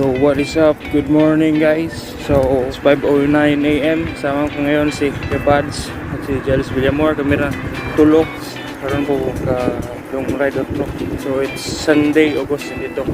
So what is up? Good morning guys. So it's 5:09 AM. Sama ko ngayon si Kebads at si Jealous Villamor. Kami na tulog. Karoon po ka yung ride up to. So it's Sunday, August dito.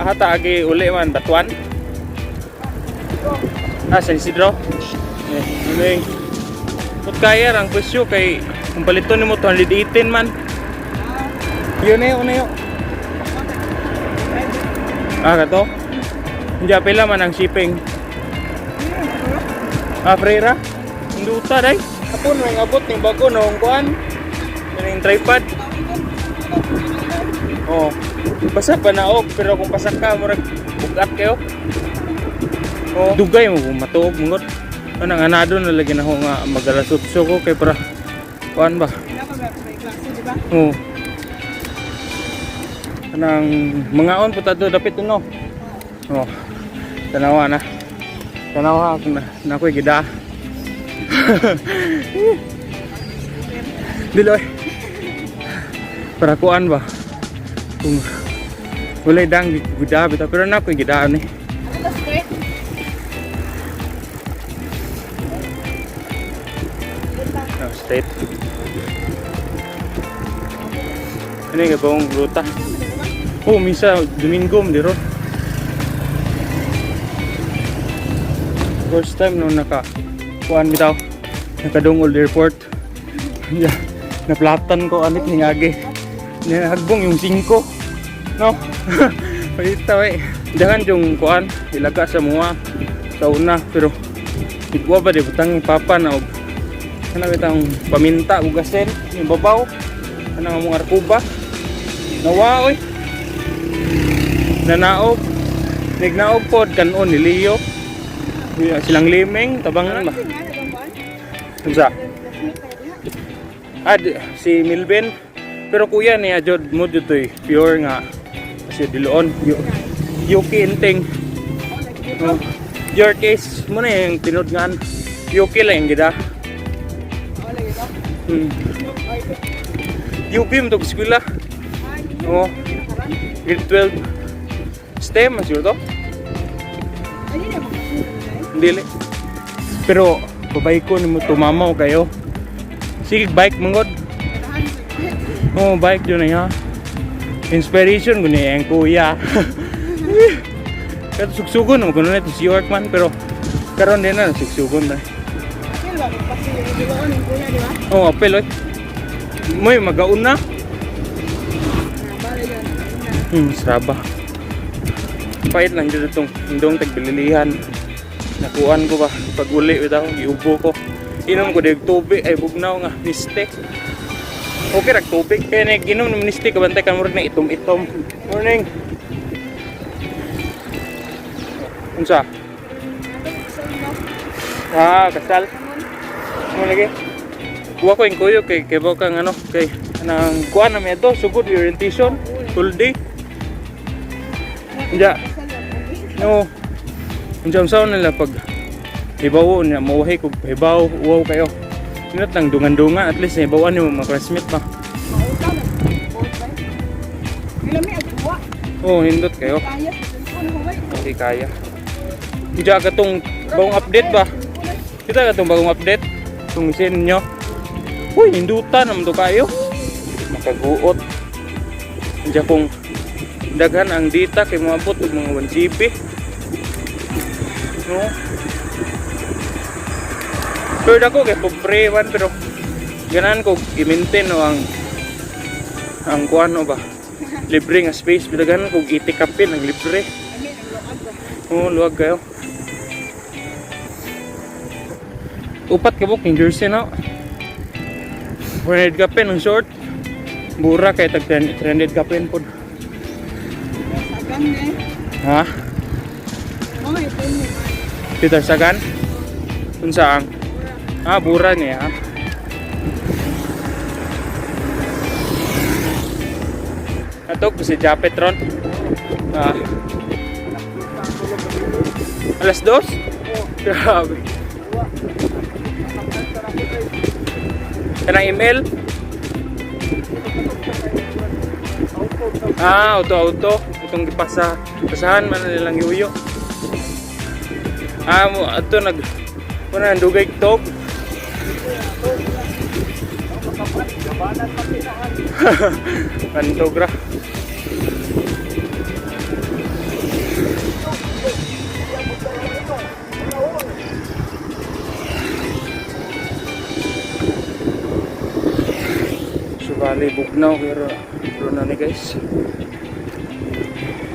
Hata agi uli man Batuan. San Isidro. Ini put kaya rang presyo kay kung paliton nimo 218 man. Yun na yun. Kato. Hindi pila man ang shipping. Freira. Induta day. Kapon may abot ning bago nung kuan. Ning tripod. Oh. Basa pa naog pero kung pasak ka murag bugat kayo. Oh, dugay mo matuog mungot. Anang anado na lagi na ho nga magalasutso ko kay para kuan ba? Oh. Anang mangaon po tato dapit no. Oh. Tanawa na. Tanawa na ko'y gida. Diloy. Para kuan ba? Kung wala dang gida bitaw pero na ko gidaan ni. Straight. Ini ka bang ruta? Oh, misa Domingo diro. First time no naka kuan bitaw. Nakadungol airport. Ya, naplatan ko anit ning agi. Hagbong yung 5. No? Pagkita jangan yung kuan ilaga sa mga sa una pero igwa ba di butang papa na kana bitang paminta ugasen yung babaw kana nga mga arkuba nawa oy nanaog nignaog pod kanon ni Leo silang limeng tabang ba unsa si Milben pero kuya ni ajod mo ditoy pure nga kasi diloon Yuki inting your case mo na yung tinudngan Yuki lang gida UP mo to eskwela oh grade 12 STEM mas yun to hindi pero babay ko ni mo tumamaw kayo sige bike mangod oh bike yun na ha inspiration ko niya yung kuya. Kaya sugsugon naman ko na ito si York man pero karon din na sugsugon na. Oh apel oy. Moy magaun na. Saraba. Pait lang dito itong indong tagbililihan. Nakuan ko ba pag uli bitaw giubo ko. Inom ko dig tubig ay bugnaw nga mistake. Okay, tubig. Kaya nag-inom ng ministry, kabantay ka mo rin na itom-itom. Morning. Unsa? Kasal. Ano lagi? Kuha ko yung kuyo kay bawa kang ano, kay anang kuha na may ito, sugod orientation, full day. Hindi. No. Unsa nila pag hibaw niya, mauhay ko, hibaw, uwaw kayo. Pinat lang dungan-dungan, at least naibawan yung mga classmate pa. Oh, hindot kayo. Okay, kaya. Diyan ka itong bagong update ba? Kita ka itong bagong update? Itong sin nyo. Uy, hindutan naman ito kayo. Makaguot. Diyan kong daghan ang data kay mga bot mga 1 GB. No? Pero ako kay pobre man pero ganan ko i-maintain no ang kuano ba libre nga space pero ganan ko itikapin ang libre. Oh luwag kayo. Upat ka booking jersey no. 100 kapin ang short. Mura kay tag 300 kapin pod. Ha? Peter Sagan? Unsa ang mura niya. Atok si Japetron. Ah. Alas 2? Grabe. Kanang email? Ah, auto. Itong pasahan man nilang yuyo. Ah, mo ato muna nandugay tog. Pantogra. Bali bugnaw pero na ni guys.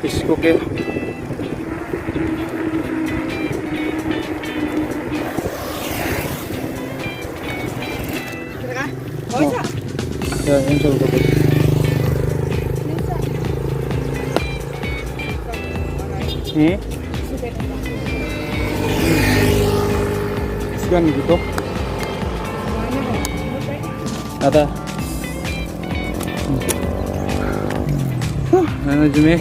Isko kayo. Yan sa ulo. Sekian gitu. Ada. Ano Jimmy?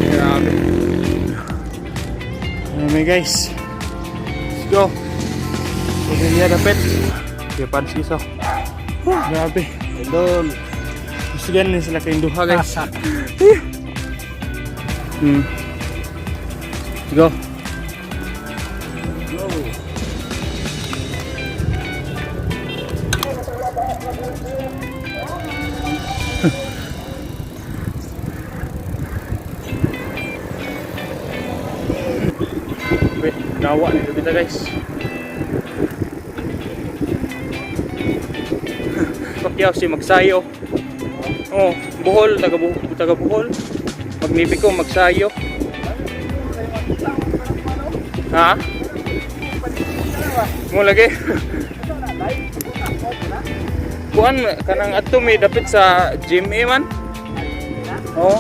Grabe. Ano guys? Let's go. Pwede niya dapat. Kaya pansiso. Grabe. Idol. Gusto ganun sila kayong duha guys. Let's go. Nawa nih kita guys. Pakyaw si magsayo. Oh, Bohol, taga Bohol. Magnifico magsayo. Ha? Mo lagi. Kuan kanang ato may dapit sa GMA man. Oh,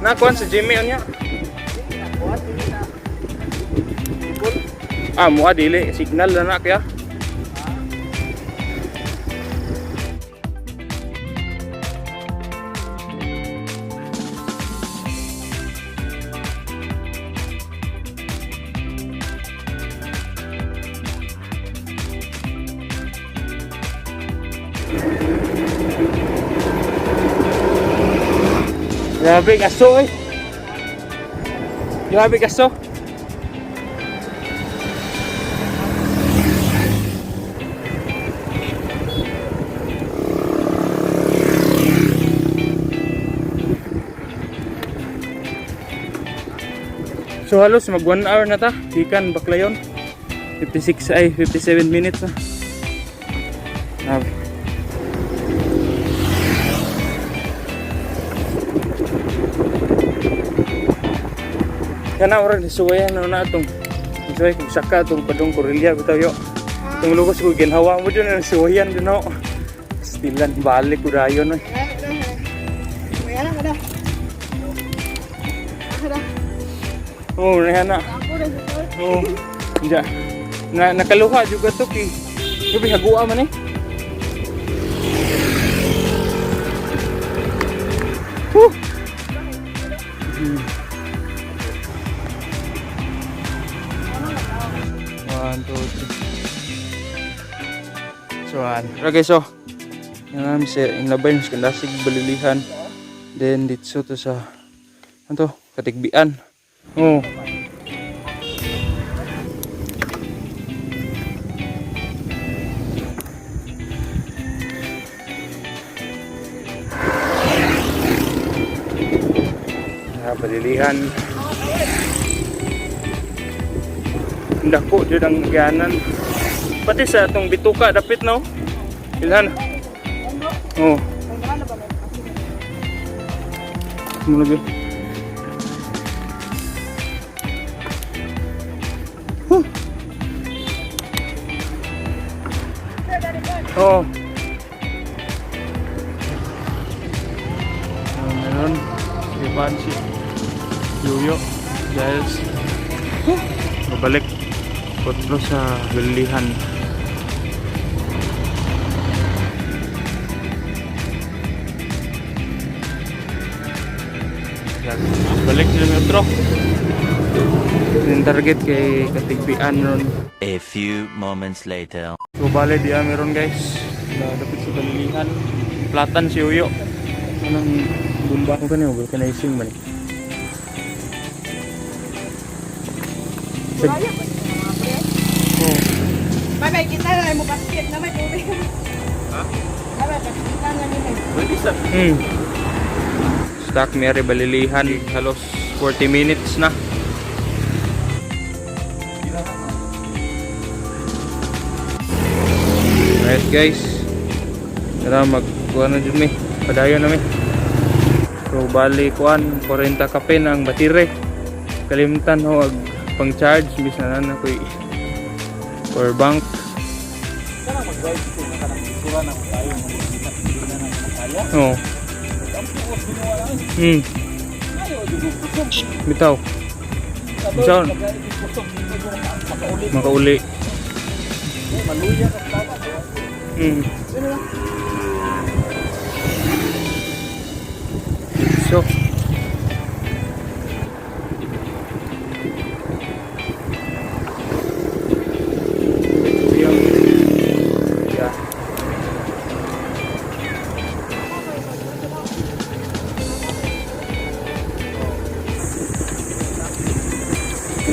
na kuan sa GMA nya. Ah, mua dili signal na na kaya. Grabe kaso eh. Grabe kaso. So halos mag 1 hour na ta, ikan Baclayon. 57 minutes na. Grabe. Kana orang disuwayan na itong isuway kung saka itong padong Correlia bitaw yo. Itong lugos ko ginhawa mo dyan na suwayan din o. Stilan balik ko dayon. Oh, na. Oh. Diya. Nakaluha juga to ki. Gabi hagua man eh. One, two, three. So, okay, so yan namin sa inlabay ng skandasig balilihan. Then dito to sa ano to, Katigbian. Oh. Balilihan. Dako jud ang gianan. Pati sa atong bituka dapit no. Ilhan. Oh. Mo lagi. Oh. Meron. Iban si Yuyo. Guys. Mabalik. Potro sa balilihan. Balik na may otro. Yung target kay Katigbian ron. A few moments later. So bale di meron guys. Dapat sa balilihan. Platan si Uyo. Anong bumba ko kanina, vulcanizing man. Kaya ba ito mga pre? Oh. Mamay kita na mo basket naman tubig. Ha? Mamay basket na nila. Stock Mary balilihan halos 40 minutes na. Alright guys. Tara magkuha na dyan padayon na So bali kuan 40 kape ng batire. Kalimtan ho ag pang charge bis na na koy power bank. Karang mag-drive ko na karang isura na tayo hindi na makaya. Oh. Ang puos ginawa lang. Ayaw kusog. Bitaw. Saan? Makauli. Maluya ka tama. So yeah.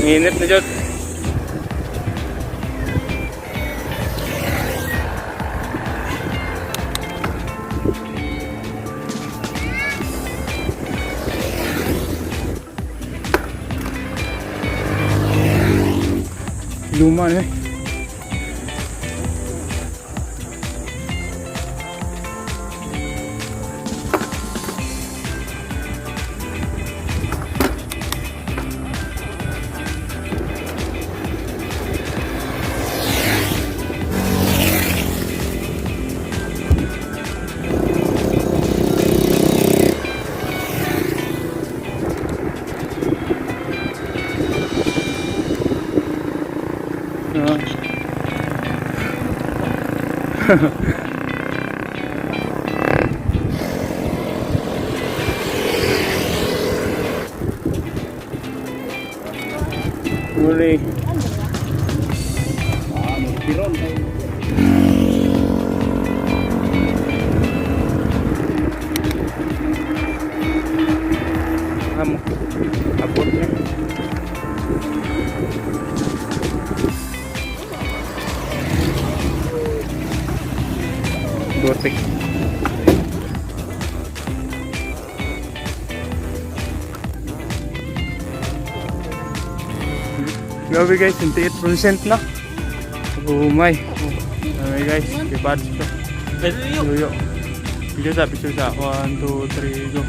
Init na dyan. Luma na Boleh. Piron. Abot na. Dotek. Grabe guys, 28% na. Oh my. Okay guys, kipads ko. Yo. Picture sa. 1, 2, 3, go.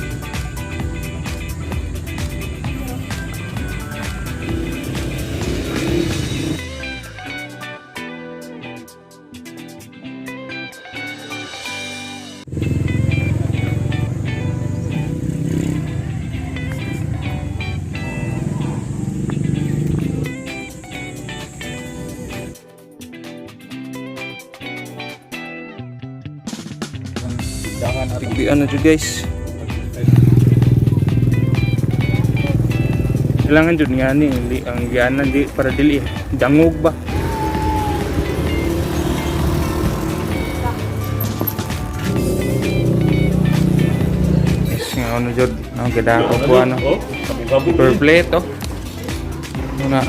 Tigbian na dyan guys. Kailangan dyan nga ni ang gianan di para dili dangog ba. Yes, nga ano dyan ang gada ko po ano per plate oh. Muna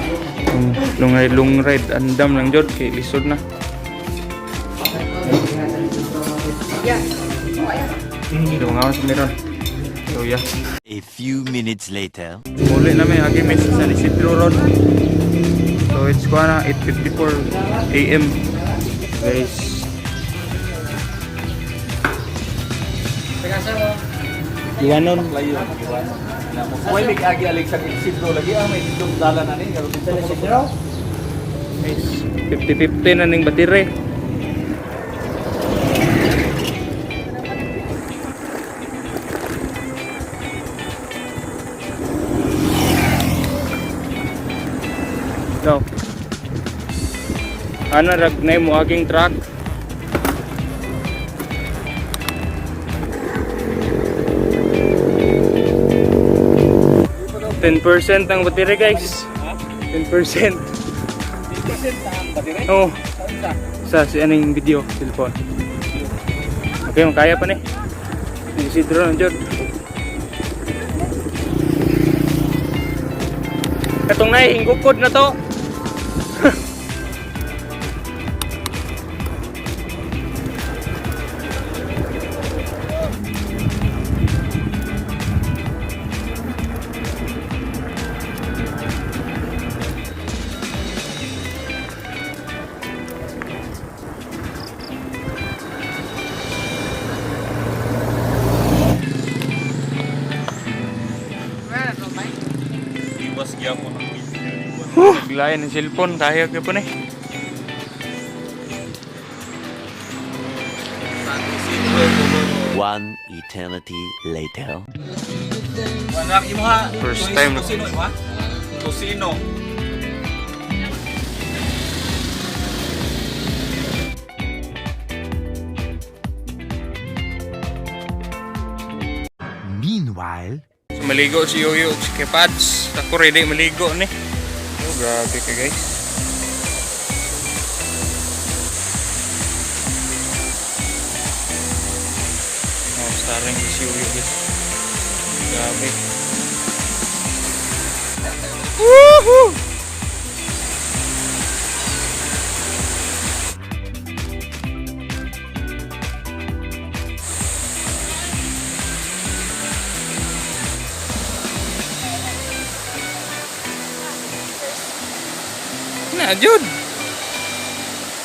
long ride andam lang dyan kay lisod na. So mga mas meron. So yeah. A few minutes later. Muli na may agi may sa Isidro Road. So it's kuha na 8:54 AM guys. Iwanon. Well, agi alig sa Isidro lagi may dudong dalan na ni karo dito sa Isidro. Guys, 50-50 na ning batire. So, ano ragnay mo aking truck? 10% ang battery guys. 10%. 10% ang battery. Oh, Saan sa? sa si aning video, cellphone. Okay, makaya pa ni. Isidro na dyan. Itong hinggukod na to. Iwas gyud ako ng Biglayan ng cellphone, kaya ka pa ni. One eternity later. Anak imo ha. First time. Kusino imo ha? Kusino. Meanwhile, So, maligo si Yoyo ug si Kepads. Ako ready maligo ni. Oh, grabe ka guys. Oh, starring si Yoyo guys. Grabe. Woohoo! Na, Jude!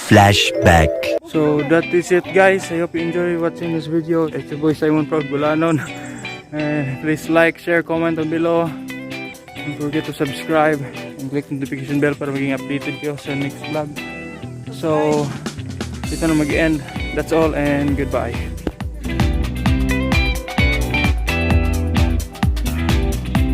flashback. So that is it guys. I hope you enjoy watching this video. It's your boy Simon Proud Bulanon. Please like, share, comment down below. Don't forget to subscribe and click the notification bell para maging updated kayo sa next vlog. So, dito na mag-end. That's all and goodbye.